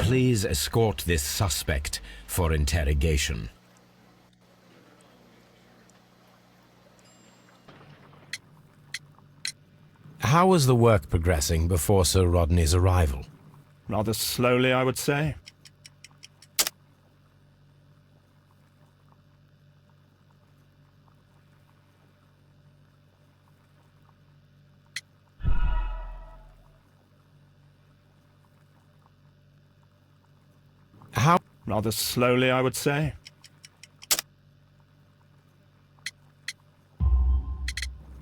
Please escort this suspect for interrogation. How was the work progressing before Sir Rodney's arrival? Rather slowly, I would say. How? Rather slowly, I would say.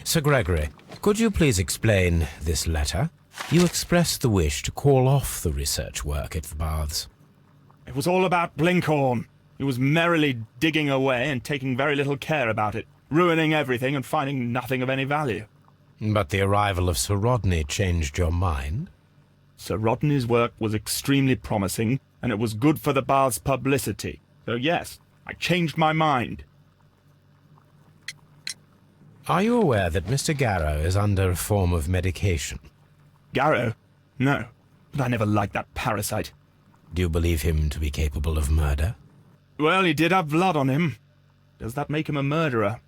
Sir Gregory, could you please explain this letter? You expressed the wish to call off the research work at the baths. It was all about Blinkhorn. He was merrily digging away and taking very little care about it, ruining everything and finding nothing of any value. But the arrival of Sir Rodney changed your mind? Sir Rodney's work was extremely promising, and it was good for the bath's publicity. So yes, I changed my mind. Are you aware that Mr. Garrow is under a form of medication? Garrow? No, but I never liked that parasite. Do you believe him to be capable of murder? Well, he did have blood on him. Does that make him a murderer?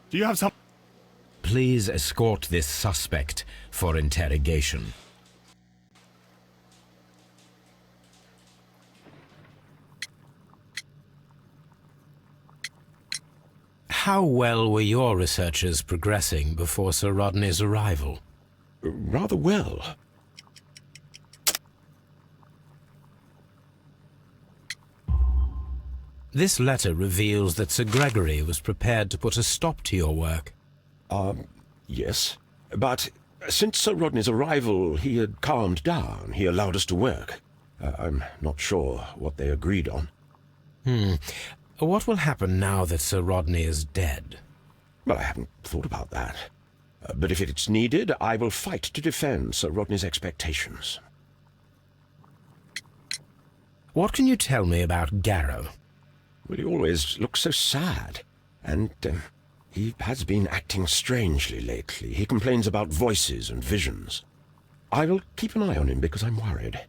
Do you have some... Please escort this suspect for interrogation. How well were your researchers progressing before Sir Rodney's arrival? Rather well. This letter reveals that Sir Gregory was prepared to put a stop to your work. Yes. But since Sir Rodney's arrival, he had calmed down. He allowed us to work. I'm not sure what they agreed on. What will happen now that Sir Rodney is dead? Well, I haven't thought about that. But if it's needed, I will fight to defend Sir Rodney's expectations. What can you tell me about Garrow? Well, he always looks so sad. And he has been acting strangely lately. He complains about voices and visions. I will keep an eye on him because I'm worried.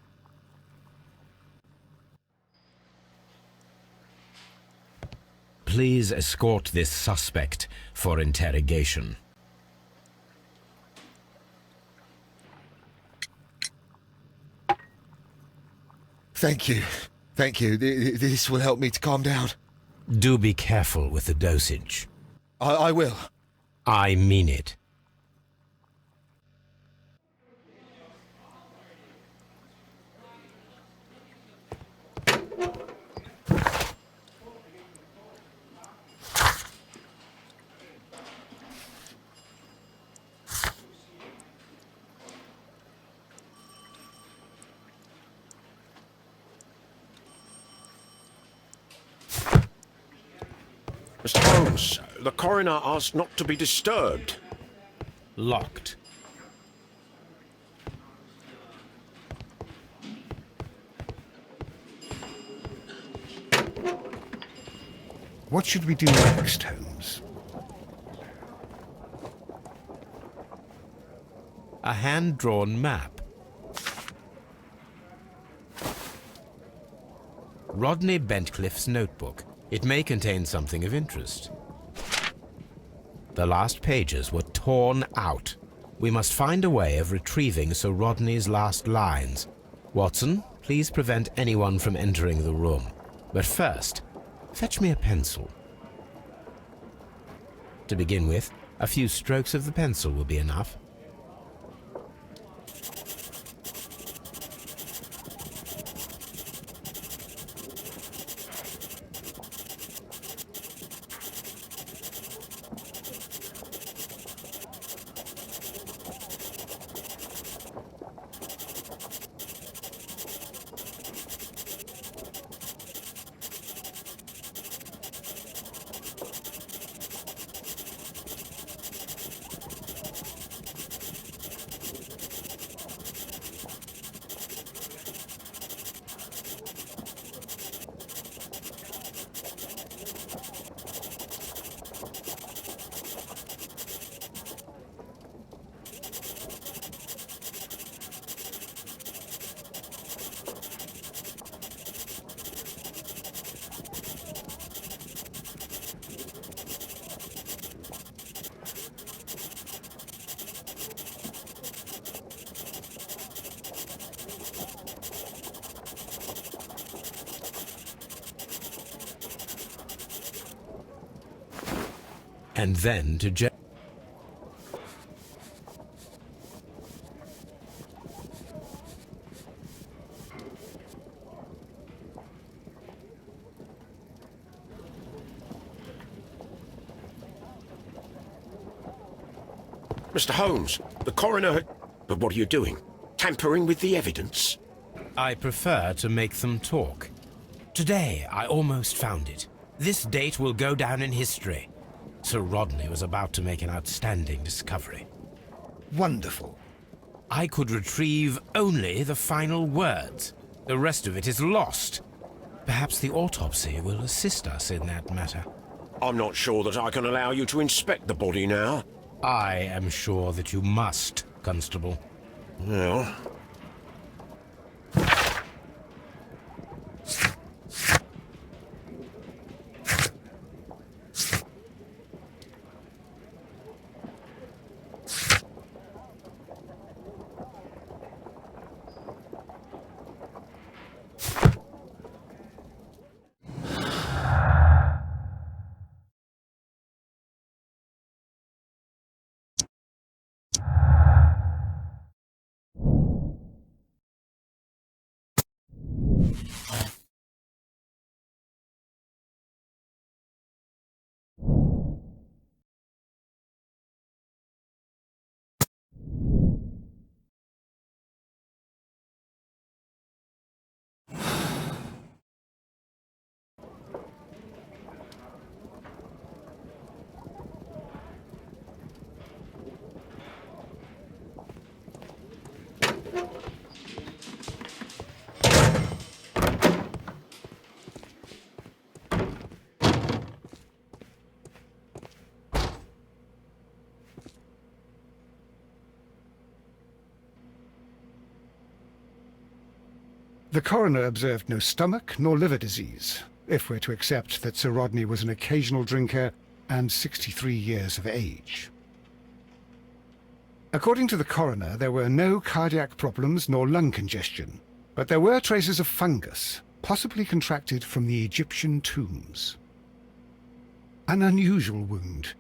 Please escort this suspect for interrogation. Thank you. Thank you. This will help me to calm down. Do be careful with the dosage. I will. I mean it. Mr. Holmes, the coroner asked not to be disturbed. Locked. What should we do next, Holmes? A hand-drawn map. Rodney Bentcliffe's notebook. It may contain something of interest. The last pages were torn out. We must find a way of retrieving Sir Rodney's last lines. Watson, please prevent anyone from entering the room. But first, fetch me a pencil. To begin with, a few strokes of the pencil will be enough. And then to Mr. Holmes, the coroner had... But what are you doing? Tampering with the evidence? I prefer to make them talk. Today, I almost found it. This date will go down in history. Sir Rodney was about to make an outstanding discovery. Wonderful. I could retrieve only the final words. The rest of it is lost. Perhaps the autopsy will assist us in that matter. I'm not sure that I can allow you to inspect the body now. I am sure that you must, Constable. Well... The coroner observed no stomach nor liver disease, if we're to accept that Sir Rodney was an occasional drinker and 63 years of age. According to the coroner, there were no cardiac problems nor lung congestion, but there were traces of fungus, possibly contracted from the Egyptian tombs. An unusual wound,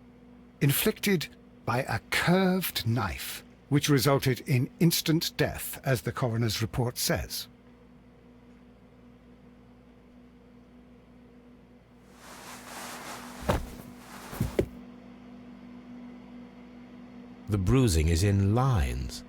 inflicted by a curved knife, which resulted in instant death, as the coroner's report says. The bruising is in lines.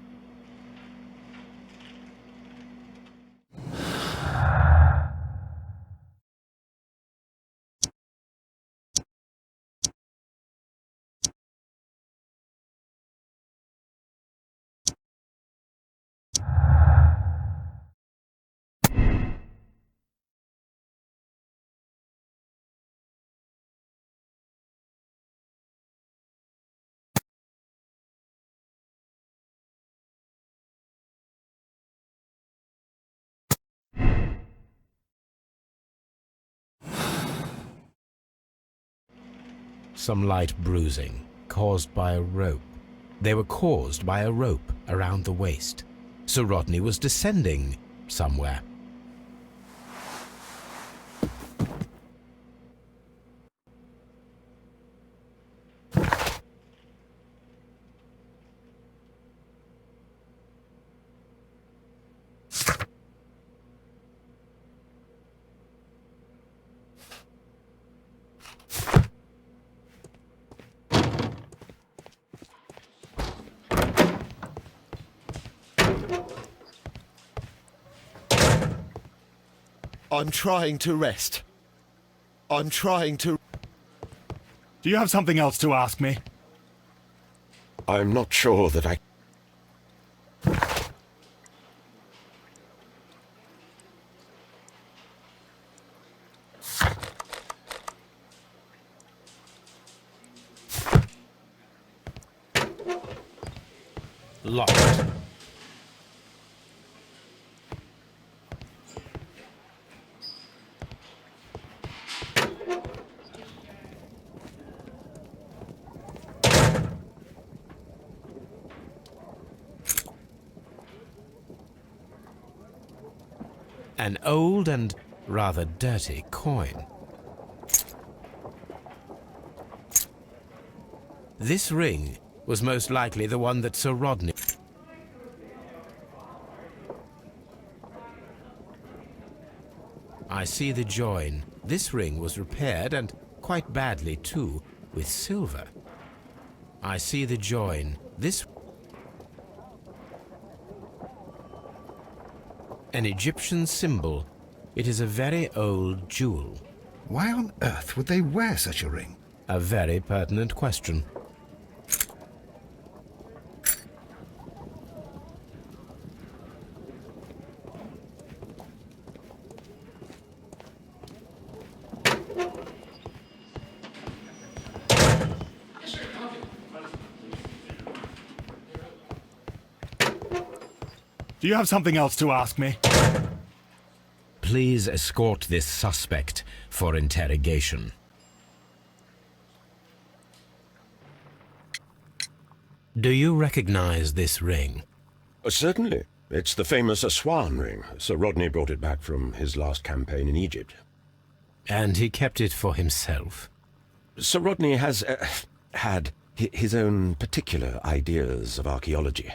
Some light bruising, caused by a rope. They were caused by a rope around the waist. Sir Rodney was descending somewhere. I'm trying to rest. I'm trying to... Do you have something else to ask me? I'm not sure that I... Locked. An old and rather dirty coin. This ring was most likely the one that Sir Rodney... I see the join. This ring was repaired, and quite badly too, with silver. I see the join. This... An Egyptian symbol. It is a very old jewel. Why on earth would they wear such a ring? A very pertinent question. Do you have something else to ask me? Please escort this suspect for interrogation. Do you recognize this ring? Certainly. It's the famous Aswan ring. Sir Rodney brought it back from his last campaign in Egypt. And he kept it for himself? Sir Rodney has had his own particular ideas of archaeology.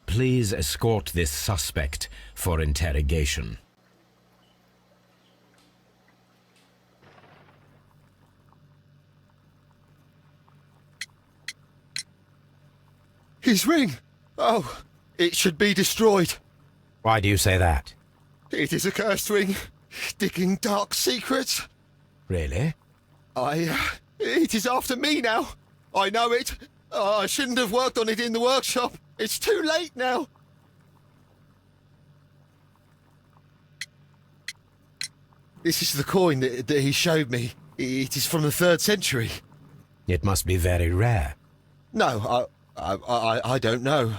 Please escort this suspect for interrogation. His ring! Oh, it should be destroyed. Why do you say that? It is a cursed ring, digging dark secrets. Really? It is after me now. I know it. I shouldn't have worked on it in the workshop. It's too late now. This is the coin that he showed me. It is from the 3rd century. It must be very rare. No, I don't know.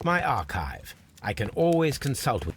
My archive. I can always consult with